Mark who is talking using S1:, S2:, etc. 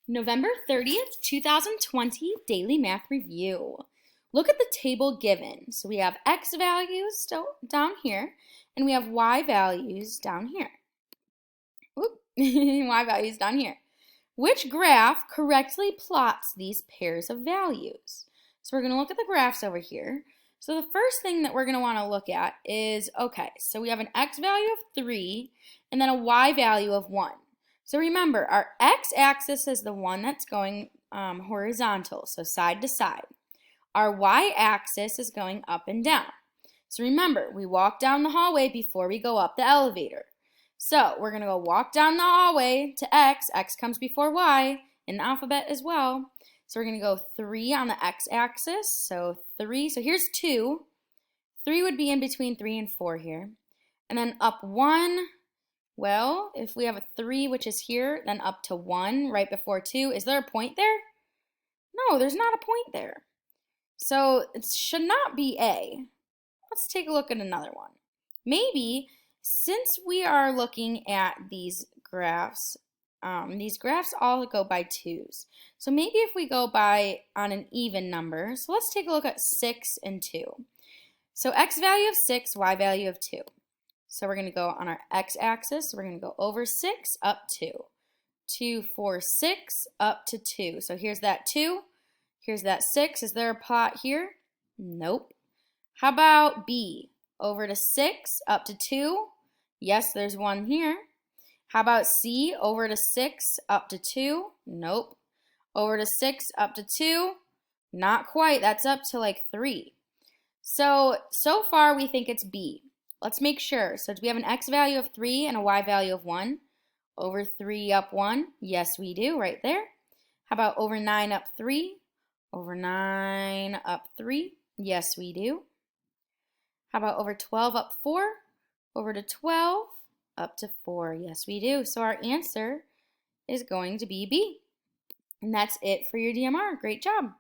S1: November 30th, 2020 Daily Math Review. Look at the table given. So we have x values down here, and we have y values down here. Oop, y values down here. Which graph correctly plots these pairs of values? So we're going to look at the graphs over here. So the first thing that we're going to want to look at is, okay, so we have an x value of 3 and then a y value of 1. So remember, our x-axis is the one that's going horizontal, so side to side. Our y-axis is going up and down. So remember, we walk down the hallway before we go up the elevator. So we're going to go walk down the hallway to x. X comes before y in the alphabet as well. So we're going to go 3 on the x-axis. So 3. So here's 2. 3 would be in between 3 and 4 here. And then up 1. Well, if we have a 3, which is here, then up to 1 right before 2. Is there a point there? No, there's not a point there. So it should not be A. Let's take a look at another one. Maybe, since we are looking at these graphs all go by 2's. So maybe if we go by on an even number, so let's take a look at 6 and 2. So x value of 6, y value of 2. So we're going to go on our x-axis. We're going to go over 6, up 2. 2, 4, 6, up to 2. So here's that 2. Here's that 6. Is there a plot here? Nope. How about B? Over to 6, up to 2. Yes, there's one here. How about C? Over to 6, up to 2. Nope. Over to 6, up to 2. Not quite. That's up to like 3. So far we think it's B. Let's make sure. So do we have an x value of 3 and a y value of 1? Over 3 up 1? Yes, we do, right there. How about over 9 up 3? Over 9 up 3? Yes, we do. How about over 12 up 4? Over to 12 up to 4? Yes, we do. So our answer is going to be B. And that's it for your DMR. Great job.